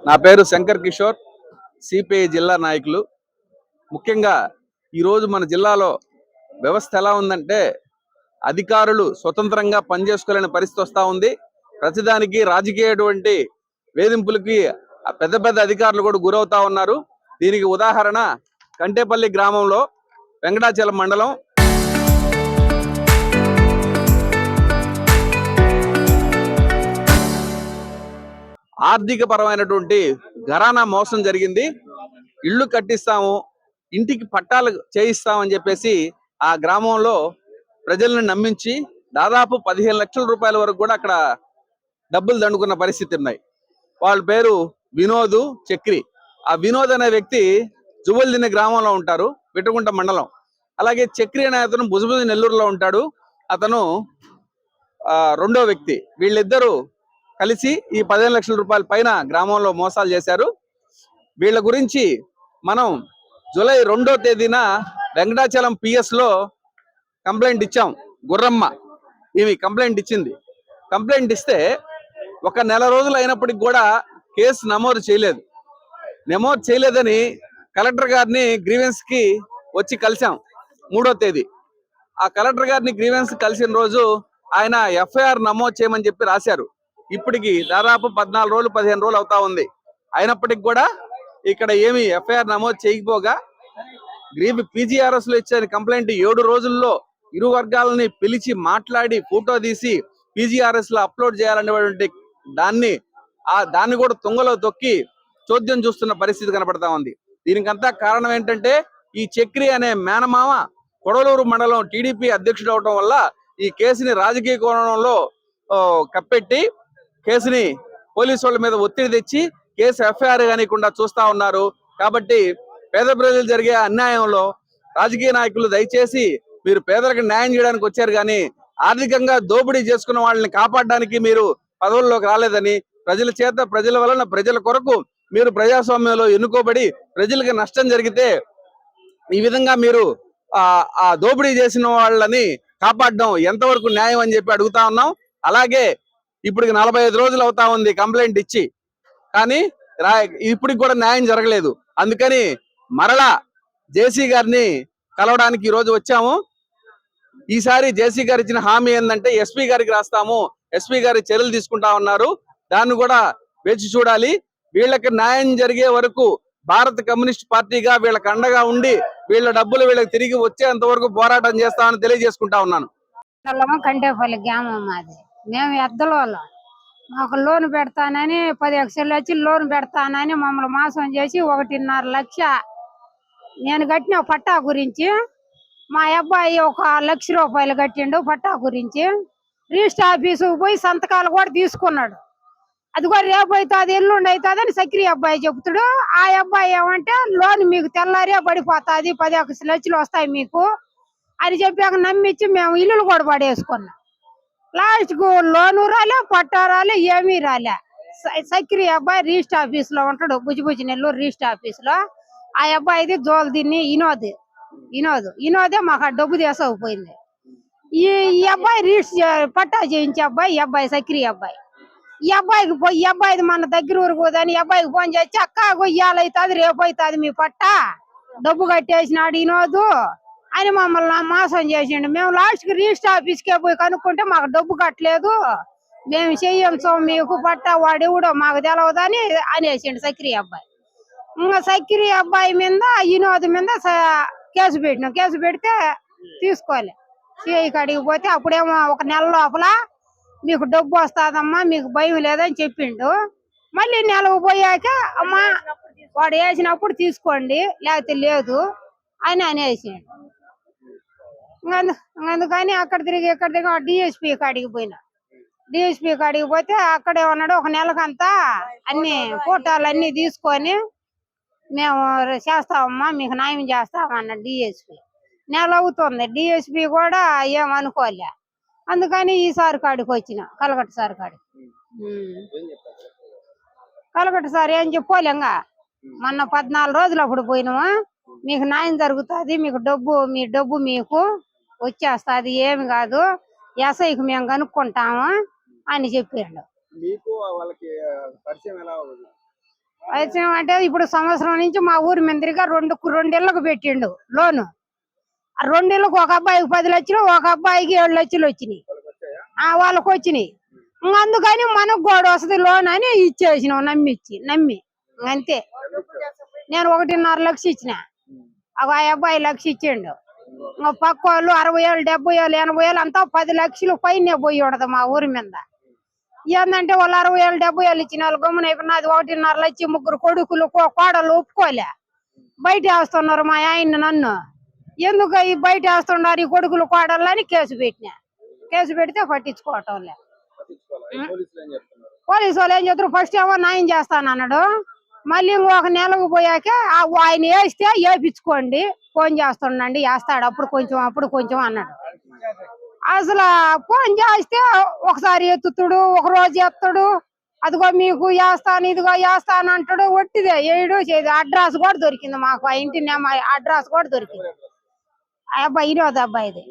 నా పేరు శంకర్ కిషోర్, సిపిఐ జిల్లా నాయకులు. ముఖ్యంగా ఈరోజు మన జిల్లాలో వ్యవస్థ ఎలా ఉందంటే అధికారులు స్వతంత్రంగా పనిచేసుకోలేని పరిస్థితి వస్తూ ఉంది. ప్రతిదానికి రాజకీయటువంటి వేధింపులకి పెద్ద పెద్ద అధికారులు కూడా గురవుతా ఉన్నారు. దీనికి ఉదాహరణ కంటేపల్లి గ్రామంలో వెంకటాచలం మండలం ఆర్థిక పరమైనటువంటి ఘరానా మోసం జరిగింది. ఇళ్ళు కట్టిస్తాము, ఇంటికి పట్టాలు చేయిస్తామని చెప్పేసి ఆ గ్రామంలో ప్రజల్ని నమ్మించి దాదాపు 15 లక్షల రూపాయల వరకు కూడా అక్కడ డబ్బులు దండుకున్న పరిస్థితి ఉన్నాయి. వాళ్ళ పేరు వినోద్ చక్రి. ఆ వినోద్ అనే వ్యక్తి జువల్దిని గ్రామంలో ఉంటారు, విటుగుంట మండలం. అలాగే చక్రి అనే అతను బుజబుజి నెల్లూరులో ఉంటాడు. అతను రెండో వ్యక్తి. వీళ్ళిద్దరూ కలిసి ఈ 15 లక్షల రూపాయల పైన గ్రామంలో మోసాలు చేశారు. వీళ్ళ గురించి మనం జూలై 2వ తేదీన వెంకటాచలం పిఎస్ లో కంప్లైంట్ ఇచ్చాం. గుర్రమ్మ ఇవి కంప్లైంట్ ఇచ్చింది. కంప్లైంట్ ఇస్తే ఒక నెల రోజులు అయినప్పటికి కూడా కేసు నమోదు చేయలేదని కలెక్టర్ గారిని గ్రీవెన్స్ కి వచ్చి కలిసాం 3వ తేదీ. ఆ కలెక్టర్ గారిని గ్రీవెన్స్ కలిసిన రోజు ఆయన ఎఫ్ఐఆర్ నమోదు చేయమని చెప్పి రాశారు. ఇప్పటికి దాదాపు 14 రోజులు 15 రోజులు అవుతా ఉంది. అయినప్పటికి కూడా ఇక్కడ ఏమి ఎఫ్ఐఆర్ నమోదు చేయకపోగా పీజీఆర్ఎస్ లో ఇచ్చిన కంప్లైంట్ 7 రోజుల్లో ఇరు వర్గాలని పిలిచి మాట్లాడి ఫోటో తీసి పీజీఆర్ఎస్ లో అప్లోడ్ చేయాలనేటువంటి దాన్ని కూడా తుంగలో తొక్కి చోద్యం చూస్తున్న పరిస్థితి కనపడతా ఉంది. దీనికంతా కారణం ఏంటంటే ఈ చక్రి అనే మేనమామ కొడలూరు మండలం టీడీపీ అధ్యక్షుడు అవడం వల్ల ఈ కేసుని రాజకీయ కోణంలో కప్పెట్టి కేసుని పోలీసు వాళ్ళ మీద ఒత్తిడి తెచ్చి కేసు ఎఫ్ఐఆర్ కానికుండా చూస్తా ఉన్నారు. కాబట్టి పేద ప్రజలు జరిగే అన్యాయంలో రాజకీయ నాయకులు దయచేసి మీరు పేదలకు న్యాయం చేయడానికి వచ్చారు, కానీ ఆర్థికంగా దోపిడీ చేసుకున్న వాళ్ళని కాపాడడానికి మీరు పదవుల్లోకి రాలేదని, ప్రజల చేత ప్రజల వలన ప్రజల కొరకు మీరు ప్రజాస్వామ్యంలో ఎన్నుకోబడి ప్రజలకు నష్టం జరిగితే ఈ విధంగా మీరు ఆ దోపిడీ చేసిన వాళ్ళని కాపాడడం ఎంతవరకు న్యాయం అని చెప్పి అడుగుతా ఉన్నాం. అలాగే ఇప్పటికి 45 రోజులు అవుతా ఉంది కంప్లైంట్ ఇచ్చి, కానీ ఇప్పటికి కూడా న్యాయం జరగలేదు. అందుకని మరలా జేసీ గారిని కలవడానికి ఈ రోజు వచ్చాము. ఈసారి జేసీ గారు ఇచ్చిన హామీ ఏంటంటే ఎస్పీ గారికి రాస్తాము, ఎస్పీ గారి చర్యలు తీసుకుంటా ఉన్నారు. దాన్ని కూడా వేచి చూడాలి. వీళ్ళకి న్యాయం జరిగే వరకు భారత కమ్యూనిస్ట్ పార్టీగా వీళ్ళకి అండగా ఉండి వీళ్ళ డబ్బులు వీళ్ళకి తిరిగి వచ్చేంత వరకు పోరాటం చేస్తామని తెలియజేసుకుంటా ఉన్నాను. కంటేపల్లి గ్రామం మాది. మేము ఎద్దలోళ్ళం. మాకు లోన్ పెడతానని 10 లక్షలు వచ్చి లోన్ పెడతానని మమ్మల్ని మోసం చేసి 1.5 లక్ష నేను కట్టిన పట్టా గురించి. మా అబ్బాయి 1 లక్ష రూపాయలు కట్టిండు పట్టా గురించి. రిజిస్టర్ ఆఫీసుకు పోయి సంతకాలు కూడా తీసుకున్నాడు. అది కూడా రేపు అవుతుంది ఎల్లుండి అవుతుంది అని సక్రి అబ్బాయి చెబుతాడు. ఆ అబ్బాయి ఏమంటే లోన్ మీకు తెల్లారే పడిపోతుంది, 10 లక్షలు వస్తాయి మీకు అని చెప్పాక నమ్మించి మేము ఇల్లులు కూడా పడేసుకున్నాం. లాస్ట్ కు లోను రాలే, పట్టా రాలే, ఏమీ రాలే. సక్రి అబ్బాయి రిజిస్టర్ ఆఫీస్ లో ఉంటాడు, బుజ్జిబుజ్జి నెల్లూరు రిజిస్టర్ ఆఫీస్ లో. ఆ అబ్బాయిది జోలు దీన్ని ఇనోదే మాకు ఆ డబ్బు తీసకపోయింది. ఈ అబ్బాయి రిజిస్టర్ పట్టా చేయించే అబ్బాయి ఈ అబ్బాయి సక్రి అబ్బాయి. ఈ అబ్బాయిది మన దగ్గర ఊరు పోదని ఈ అబ్బాయికి ఫోన్ చేసి అక్క ఇవాళ అవుతుంది రేపు అవుతుంది మీ పట్టా డబ్బు కట్టేసినాడు ఇనోదు అని మమ్మల్ని మోసం చేసిండు. మేము లాస్ట్ కి రిజిస్టర్ ఆఫీస్కే పోయి కనుక్కుంటే మాకు డబ్బు కట్టలేదు, మేము చెయ్యం సో మీకు పట్టా వాడెవడో మాకు తెలవదని అనేసిండు సక్రి అబ్బాయి. ఇంకా సక్రి అబ్బాయి మీద ఇనోదు మీద కేసు పెట్టినాం. కేసు పెడితే తీసుకోలే. సిఐ కాడికి పోతే అప్పుడేమో 1 నెల లోపల మీకు డబ్బు వస్తుందమ్మా మీకు భయం లేదని చెప్పిండు. మళ్ళీ నెలకు పోయాక అమ్మా వాడు వేసినప్పుడు తీసుకోండి లేకపోతే లేదు అని అనేసాడు. అందుకని అక్కడ తిరిగి డిఎస్పీ కాడికి పోయినా. డిఎస్పీ కాడికి పోతే అక్కడే ఉన్నాడు. 1 నెలకంతా అన్ని ఫోటోలు అన్ని తీసుకొని మేము చేస్తామమ్మా మీకు న్యాయం చేస్తామన్నాడు డిఎస్పీ. నెల అవుతుంది. డిఎస్పీ కూడా ఏమనుకోలే. అందుకని ఈ సార్ కాడికి వచ్చిన కలకట్ట సార్ కాడికి. కలకట్ట సార్ ఏం చెప్పోలేంగా మొన్న 14 రోజులు అప్పుడు పోయినాము, మీకు న్యాయం జరుగుతుంది, మీకు మీ డబ్బు మీకు వచ్చేస్తుంది, ఏమి కాదు ఎస్ఐకి మేము కనుక్కుంటాము అని చెప్పాడు. పరిచయం అంటే ఇప్పుడు సంవత్సరం నుంచి మా ఊరి మందిరిగా రెండిళ్ళకు పెట్టిండు లోను. ఆ రెండిళ్ళకు ఒక అబ్బాయికి 10 లక్షలు, ఒక అబ్బాయికి 7 లక్షలు వచ్చినాయి. వాళ్ళకి వచ్చినాయి. అందుకని మనకు కూడా వస్తుంది లోన్ అని ఇచ్చేసినాం, నమ్మి అంతే. నేను 1.5 లక్షలు ఇచ్చిన, ఆ అబ్బాయి 1 లక్ష ఇచ్చిండు. పక్క వాళ్ళు 60,000, 70,000, 80,000 అంతా 10 లక్షలు పైన పోయి ఉండదు మా ఊరి మీద. ఏంటంటే వాళ్ళు 60,000, 70,000 ఇచ్చిన వాళ్ళు గమ్మున అయిపోయి నాది 1.5 లక్ష. 3 కొడుకులు కోడలు ఒప్పుకోలే, బయట వేస్తున్నారు మా ఆయన్ని. నన్ను ఎందుకు ఈ బయట వేస్తున్నారు ఈ కొడుకులు కోడలు అని కేసు పెట్టినా. కేసు పెడితే పట్టించుకోవటం లే. పోలీసు వాళ్ళు ఏం చెప్తారు, ఫస్ట్ ఏమో న్యాయం చేస్తాను అన్నాడు. మళ్ళీ ఇంకొక నెలకు పోయాక ఆయన వేస్తే వేపించుకోండి, ఫోన్ చేస్తుండండి, వేస్తాడు అప్పుడు కొంచెం అన్నాడు. అసలు ఫోన్ చేస్తే ఒకసారి ఎత్తుతుడు, ఒక రోజు ఎత్తాడు. అదిగో మీకు వేస్తాను, ఇదిగో వేస్తాను అంటాడు. ఒట్టిదే ఏడు చేయదు. అడ్రస్ కూడా దొరికింది మాకు, ఆ ఇంటి అడ్రస్ కూడా దొరికింది. ఆ అబ్బాయి 20 అబ్బాయిది.